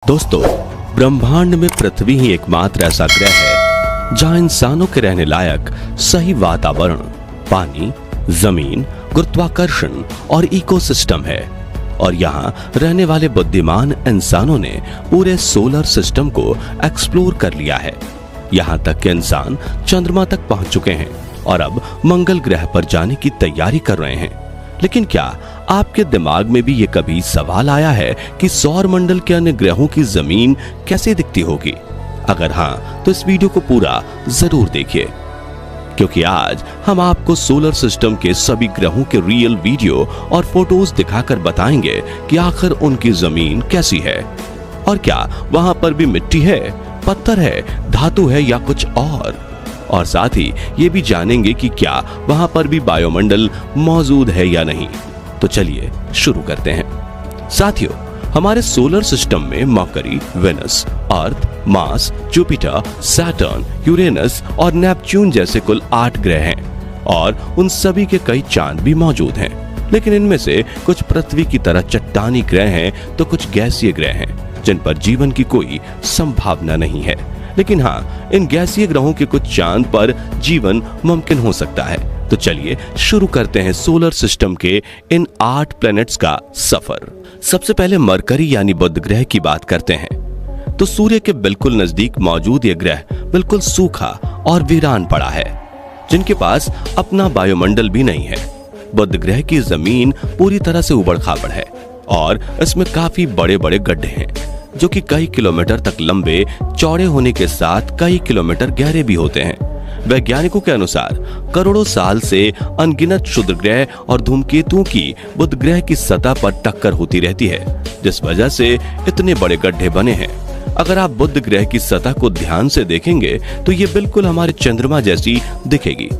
दोस्तों, ब्रह्मांड में पृथ्वी ही एकमात्र ऐसा ग्रह है जहां इंसानों के रहने लायक सही वातावरण, पानी, जमीन, गुरुत्वाकर्षण और इकोसिस्टम है। और यहाँ रहने वाले बुद्धिमान इंसानों ने पूरे सोलर सिस्टम को एक्सप्लोर कर लिया है। यहाँ तक कि इंसान चंद्रमा तक पहुंच चुके हैं और अब मंगल ग्रह पर जाने की तैयारी कर रहे हैं। लेकिन क्या आपके दिमाग में भी ये कभी सवाल आया है कि सौर मंडल के अन्य ग्रहों की जमीन कैसे दिखती होगी? अगर हाँ, तो इस वीडियो को पूरा जरूर देखिए, क्योंकि आज हम आपको सोलर सिस्टम के सभी ग्रहों के रियल वीडियो और फोटोज दिखाकर बताएंगे कि आखिर उनकी जमीन कैसी है और क्या वहां पर भी मिट्टी है, पत्थर है, धातु है या कुछ और साथ ही ये भी जानेंगे कि क्या वहां पर भी वायुमंडल मौजूद है या नहीं। तो चलिए शुरू करते हैं। साथियों, हमारे सोलर सिस्टम में मरकरी, वेनस, अर्थ, मार्स, जुपिटर, सैटर्न, यूरेनस और नेपच्यून जैसे कुल 8 ग्रह हैं और उन सभी के कई चांद भी मौजूद हैं। लेकिन इनमें से कुछ पृथ्वी की तरह चट्टानी ग्रह हैं तो कुछ गैसीय ग्रह हैं जिन पर जीवन की कोई संभावना नहीं है। लेकिन हाँ, इन गैसीय ग्रहों के कुछ चांद पर जीवन मुमकिन हो सकता है। तो चलिए शुरू करते हैं सोलर सिस्टम के इन 8 प्लैनेट्स का सफर। सबसे पहले मरकरी यानी बुध ग्रह की बात करते हैं। तो सूर्य के बिल्कुल नजदीक मौजूद यह ग्रह बिल्कुल सूखा और वीरान पड़ा है, जिनके पास अपना वायुमंडल भी नहीं है। बुध ग्रह की जमीन पूरी तरह से उबड़ खाबड़ है और इसमें काफी बड़े बड़े गड्ढे हैं जो कि कई किलोमीटर तक लंबे चौड़े होने के साथ कई किलोमीटर गहरे भी होते हैं। वैज्ञानिकों के अनुसार करोड़ों साल से अनगिनत क्षुद्र ग्रह और धूमकेतुओं की बुध ग्रह की सतह पर टक्कर होती रहती है, जिस वजह से इतने बड़े गड्ढे बने हैं। अगर आप बुध ग्रह की सतह को ध्यान से देखेंगे तो ये बिल्कुल हमारे चंद्रमा जैसी दिखेगी।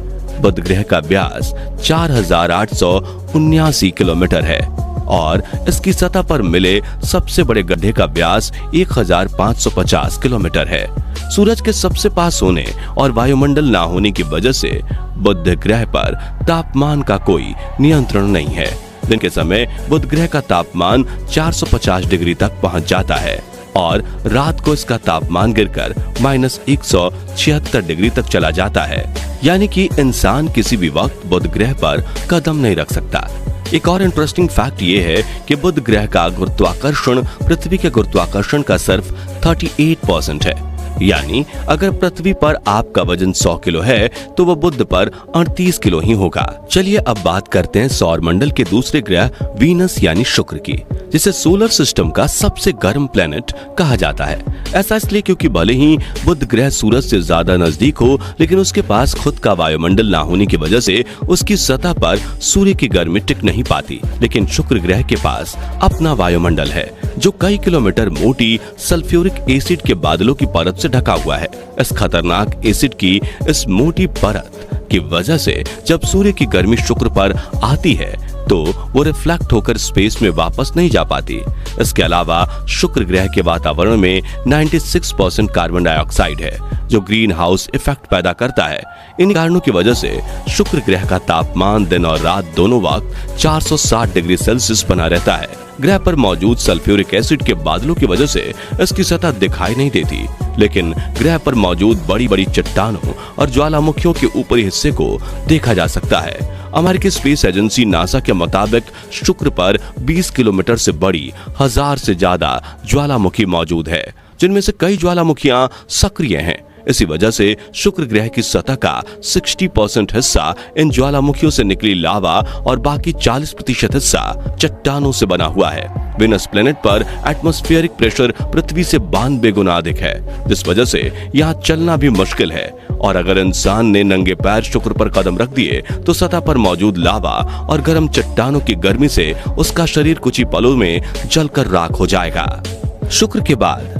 बुध ग्रह का व्यास 4879 किलोमीटर है और इसकी सतह पर मिले सबसे बड़े गड्ढे का व्यास 1550 किलोमीटर है। सूरज के सबसे पास होने और वायुमंडल ना होने की वजह से बुध ग्रह पर तापमान का कोई नियंत्रण नहीं है। दिन के समय बुध ग्रह का तापमान 450 डिग्री तक पहुंच जाता है और रात को इसका तापमान गिरकर -176 डिग्री तक चला जाता है। यानी कि इंसान किसी भी वक्त बुध ग्रह पर कदम नहीं रख सकता। एक और इंटरेस्टिंग फैक्ट ये है कि बुध ग्रह का गुरुत्वाकर्षण पृथ्वी के गुरुत्वाकर्षण का सिर्फ 38% है। यानी अगर पृथ्वी पर आपका वजन 100 किलो है तो वह बुध पर 38 किलो ही होगा। चलिए अब बात करते हैं सौर मंडल के दूसरे ग्रह वीनस यानी शुक्र की, जिसे सोलर सिस्टम का सबसे गर्म प्लेनेट कहा जाता है। ऐसा इसलिए क्योंकि भले ही बुध ग्रह सूरज से ज्यादा नजदीक हो, लेकिन उसके पास खुद का वायुमंडल ना होने की वजह से उसकी सतह पर सूर्य की गर्मी टिक नहीं पाती। लेकिन शुक्र ग्रह के पास अपना वायुमंडल है जो कई किलोमीटर मोटी सल्फ्यूरिक एसिड के बादलों की परत से ढका हुआ है। इस खतरनाक एसिड की इस मोटी परत की वजह से जब सूर्य की गर्मी शुक्र पर आती है तो वो रिफ्लेक्ट होकर स्पेस में वापस नहीं जा पाती। इसके अलावा शुक्र ग्रह के वातावरण में 96% कार्बन डाइऑक्साइड है जो ग्रीन हाउस इफेक्ट पैदा करता है। इन कारणों की वजह से शुक्र ग्रह का तापमान दिन और रात दोनों वक्त 460 डिग्री सेल्सियस बना रहता है। ग्रह पर मौजूद सल्फ्यूरिक एसिड के बादलों की वजह से इसकी सतह दिखाई नहीं देती, लेकिन ग्रह पर मौजूद बड़ी बड़ी चट्टानों और ज्वालामुखियों के ऊपरी हिस्से को देखा जा सकता है। अमेरिकी स्पेस एजेंसी नासा के मुताबिक शुक्र पर 20 किलोमीटर से बड़ी 1000 से ज्यादा ज्वालामुखी मौजूद है, जिनमें से कई ज्वालामुखियां सक्रिय हैं। इसी वजह से शुक्र ग्रह की सतह का 60% हिस्सा इन ज्वालामुखियों से निकली लावा और बाकी 40% हिस्सा चट्टानों से बना हुआ है। वेनस प्लेनेट पर एटमॉस्फेरिक प्रेशर पृथ्वी से 92 गुना अधिक है, जिस वजह से यहाँ चलना भी मुश्किल है। और अगर इंसान ने नंगे पैर शुक्र पर कदम रख दिए तो सतह पर मौजूद लावा और गर्म चट्टानों की गर्मी से उसका शरीर कुछ ही पलों में जलकर राख हो जाएगा। शुक्र के बाद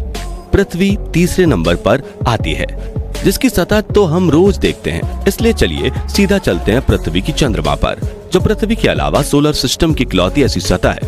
पृथ्वी तीसरे नंबर पर आती है, जिसकी सतह तो हम रोज देखते हैं। इसलिए चलिए सीधा चलते हैं पृथ्वी की चंद्रमा पर, जो पृथ्वी के अलावा सोलर सिस्टम की इकलौती ऐसी सतह है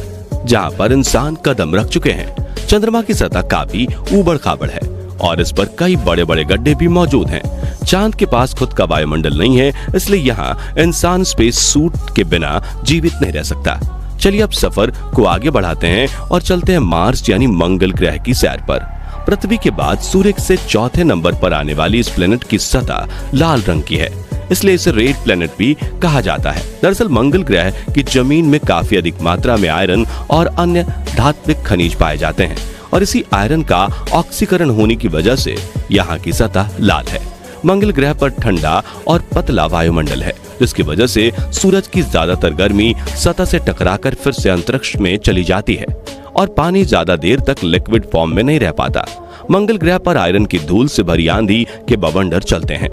जहां पर इंसान कदम रख चुके हैं। चंद्रमा की सतह काफी उबड़ खाबड़ है और इस पर कई बड़े बड़े गड्ढे भी मौजूद हैं। चांद के पास खुद का वायुमंडल नहीं है, इसलिए यहाँ इंसान स्पेस सूट के बिना जीवित नहीं रह सकता। चलिए अब सफर को आगे बढ़ाते हैं और चलते हैं मार्स यानी मंगल ग्रह की सैर पर। पृथ्वी के बाद सूर्य से चौथे नंबर पर आने वाली इस प्लेनेट की सतह लाल रंग की है, इसलिए इसे रेड प्लेनेट भी कहा जाता है। दरअसल मंगल ग्रह की जमीन में काफी अधिक मात्रा में आयरन और अन्य धात्विक खनिज पाए जाते हैं और इसी आयरन का ऑक्सीकरण होने की वजह से यहाँ की सतह लाल है। मंगल ग्रह पर ठंडा और पतला वायुमंडल है, जिसकी वजह से सूरज की ज्यादातर गर्मी सतह से टकराकर फिर से अंतरिक्ष में चली जाती है और पानी ज्यादा देर तक लिक्विड फॉर्म में नहीं रह पाता। मंगल ग्रह पर आयरन की धूल से भरी आंधी के बवंडर चलते हैं।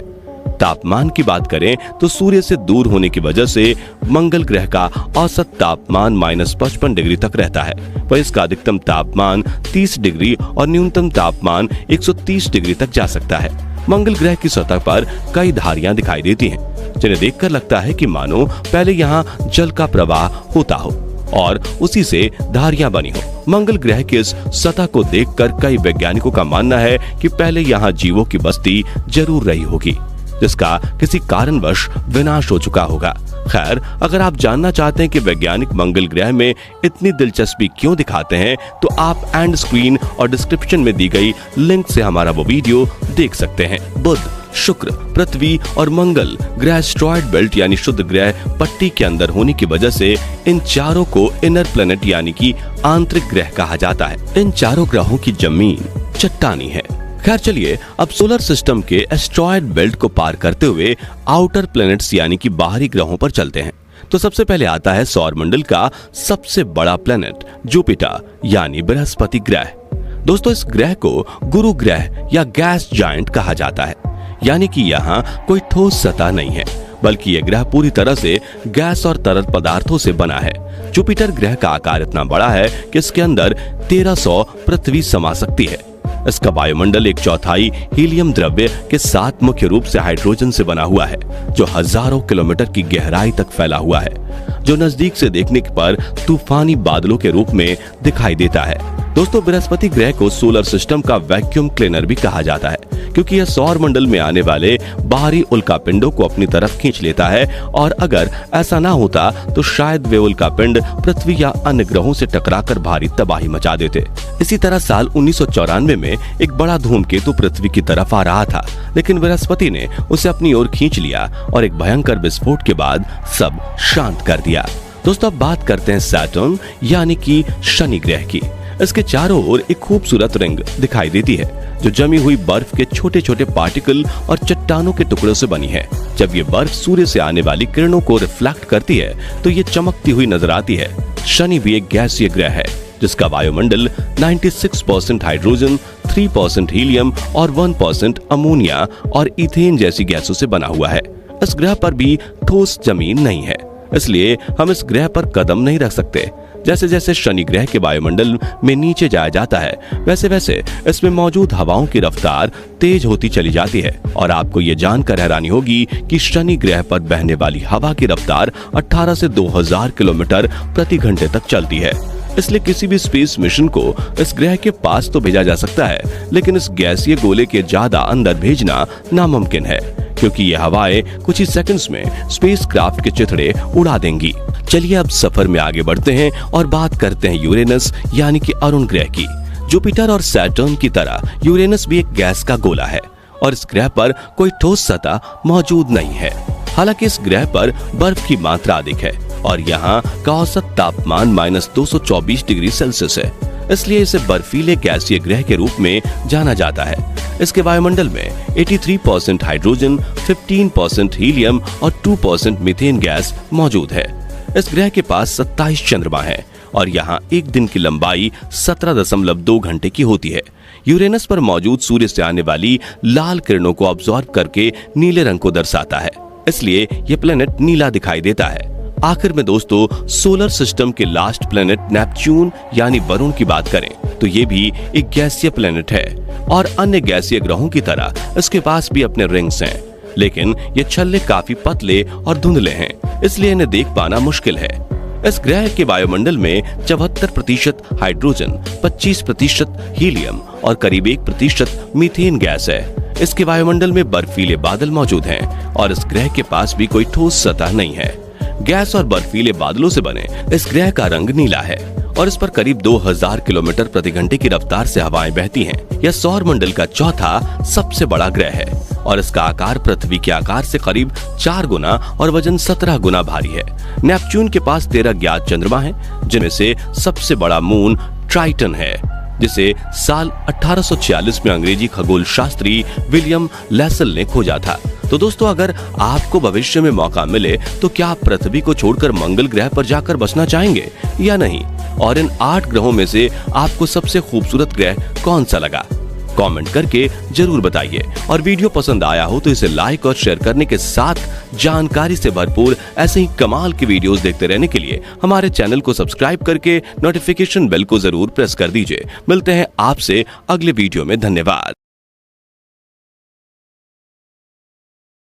तापमान की बात करें तो सूर्य से दूर होने की वजह से मंगल ग्रह का औसत तापमान -55 डिग्री तक रहता है, वहीं इसका अधिकतम तापमान 30 डिग्री और न्यूनतम तापमान 130 डिग्री तक जा सकता है। मंगल ग्रह की सतह पर कई धारियां दिखाई देती हैं, जिन्हें देखकर लगता है कि मानो पहले यहाँ जल का प्रवाह होता हो और उसी से धारियां बनी हो। मंगल ग्रह की इस सतह को देखकर कई वैज्ञानिकों का मानना है कि पहले यहाँ जीवों की बस्ती जरूर रही होगी, जिसका किसी कारणवश विनाश हो चुका होगा। खैर, अगर आप जानना चाहते हैं कि वैज्ञानिक मंगल ग्रह में इतनी दिलचस्पी क्यों दिखाते हैं, तो आप एंड स्क्रीन और डिस्क्रिप्शन में दी गई लिंक से हमारा वो वीडियो देख सकते हैं। बुध, शुक्र, पृथ्वी और मंगल ग्रह एस्टेरॉयड बेल्ट यानी शुद्ध ग्रह पट्टी के अंदर होने की वजह से इन चारों को इनर प्लेनेट यानी कि आंतरिक ग्रह कहा जाता है। इन चारों ग्रहों की जमीन चट्टानी है। खैर चलिए अब सोलर सिस्टम के एस्टेरॉयड बेल्ट को पार करते हुए आउटर प्लैनेट्स यानी कि बाहरी ग्रहों पर चलते हैं। तो सबसे पहले आता है सौरमंडल का सबसे बड़ा प्लैनेट जुपिटर यानी बृहस्पति ग्रह। दोस्तों, इस ग्रह को गुरु ग्रह या गैस जायंट कहा जाता है, यानी कि यहाँ कोई ठोस सतह नहीं है, बल्कि यह ग्रह पूरी तरह से गैस और तरल पदार्थों से बना है। जुपिटर ग्रह का आकार इतना बड़ा है कि इसके अंदर 1300 पृथ्वी समा सकती है। इसका वायुमंडल 1/4 हीलियम द्रव्य के साथ मुख्य रूप से हाइड्रोजन से बना हुआ है, जो हजारों किलोमीटर की गहराई तक फैला हुआ है, जो नजदीक से देखने पर तूफानी बादलों के रूप में दिखाई देता है। दोस्तों, बृहस्पति ग्रह को सोलर सिस्टम का वैक्यूम क्लीनर भी कहा जाता है, क्योंकि यह सौर मंडल में आने वाले बाहरी उल्कापिंडों को अपनी तरफ खींच लेता है और अगर ऐसा ना होता तो शायद वे उल्कापिंड पृथ्वी या अन्य ग्रहों से टकराकर भारी तबाही मचा देते। इसी तरह साल 1994 में एक बड़ा धूमकेतु पृथ्वी की तरफ आ रहा था, लेकिन बृहस्पति ने उसे अपनी ओर खींच लिया और एक भयंकर विस्फोट के बाद सब शांत कर दिया। दोस्तों, अब बात करते हैं सैटर्न यानी कि शनि ग्रह की। इसके चारों ओर एक खूबसूरत रिंग दिखाई देती है, जो जमी हुई बर्फ के छोटे छोटे पार्टिकल और चट्टानों के टुकड़ों से बनी है। जब ये बर्फ सूर्य से आने वाली किरणों को रिफ्लेक्ट करती है तो ये चमकती हुई नजर आती है। शनि भी एक गैसीय ग्रह है, जिसका वायुमंडल 96% हाइड्रोजन, 3% हीलियम और 1% अमोनिया और इथेन जैसी गैसों से बना हुआ है। इस ग्रह पर भी ठोस जमीन नहीं है, इसलिए हम इस ग्रह पर कदम नहीं रख सकते। जैसे जैसे शनि ग्रह के वायुमंडल में नीचे जाया जाता है, वैसे वैसे इसमें मौजूद हवाओं की रफ्तार तेज होती चली जाती है और आपको ये जानकर हैरानी होगी कि शनि ग्रह पर बहने वाली हवा की रफ्तार 18 से 2000 किलोमीटर प्रति घंटे तक चलती है। इसलिए किसी भी स्पेस मिशन को इस ग्रह के पास तो भेजा जा सकता है, लेकिन इस गैसीय गोले के ज्यादा अंदर भेजना नामुमकिन है, क्योंकि ये हवाएं कुछ ही सेकंड्स में स्पेसक्राफ्ट के चिथड़े उड़ा देंगी। चलिए अब सफर में आगे बढ़ते हैं और बात करते हैं यूरेनस यानी कि अरुण ग्रह की। जुपिटर और सैटर्न की तरह यूरेनस भी एक गैस का गोला है और इस ग्रह पर कोई ठोस सतह मौजूद नहीं है। हालांकि इस ग्रह पर बर्फ की मात्रा अधिक है और यहाँ का औसत तापमान -224 डिग्री सेल्सियस है, इसलिए इसे बर्फीले गैसीय ग्रह के रूप में जाना जाता है। इसके वायुमंडल में 83% हाइड्रोजन, 15% हीलियम और 2% मीथेन गैस मौजूद है। इस ग्रह के पास 27 चंद्रमा है और यहाँ एक दिन की लंबाई 17.2 घंटे की होती है। यूरेनस पर मौजूद सूर्य से आने वाली लाल किरणों को ऑब्जॉर्ब करके नीले रंग को दर्शाता है, इसलिए यह प्लेनेट नीला दिखाई देता है। आखिर में दोस्तों, सोलर सिस्टम के लास्ट प्लेनेट नेपच्यून यानी वरुण की बात करें तो ये भी एक गैसीय प्लेनेट है और अन्य गैसीय ग्रहों की तरह इसके पास भी अपने रिंग्स हैं, लेकिन ये छल्ले काफी पतले और धुंधले हैं, इसलिए इन्हें देख पाना मुश्किल है। इस ग्रह के वायुमंडल में 74% हाइड्रोजन, 25% हीलियम और करीब 1% मीथेन गैस है। इसके वायुमंडल में बर्फीले बादल मौजूद हैं और इस ग्रह के पास भी कोई ठोस सतह नहीं है। गैस और बर्फीले बादलों से बने इस ग्रह का रंग नीला है और इस पर करीब 2000 किलोमीटर प्रति घंटे की रफ्तार से हवाएं बहती हैं। यह सौर मंडल का चौथा सबसे बड़ा ग्रह है और इसका आकार पृथ्वी के आकार से करीब 4 गुना और वजन 17 गुना भारी है। नेपच्यून के पास 13 ज्ञात चंद्रमा हैं, जिनमें से सबसे बड़ा मून ट्राइटन है, जिसे साल 1846 में अंग्रेजी खगोल शास्त्री विलियम लैसल ने खोजा था। तो दोस्तों, अगर आपको भविष्य में मौका मिले तो क्या आप पृथ्वी को छोड़कर मंगल ग्रह पर जाकर बसना चाहेंगे या नहीं? और इन 8 ग्रहों में से आपको सबसे खूबसूरत ग्रह कौन सा लगा? कमेंट करके जरूर बताइए। और वीडियो पसंद आया हो तो इसे लाइक और शेयर करने के साथ जानकारी से भरपूर ऐसे ही कमाल की वीडियोस देखते रहने के लिए हमारे चैनल को सब्सक्राइब करके नोटिफिकेशन बेल को जरूर प्रेस कर दीजिए। मिलते हैं आपसे अगले वीडियो में। धन्यवाद।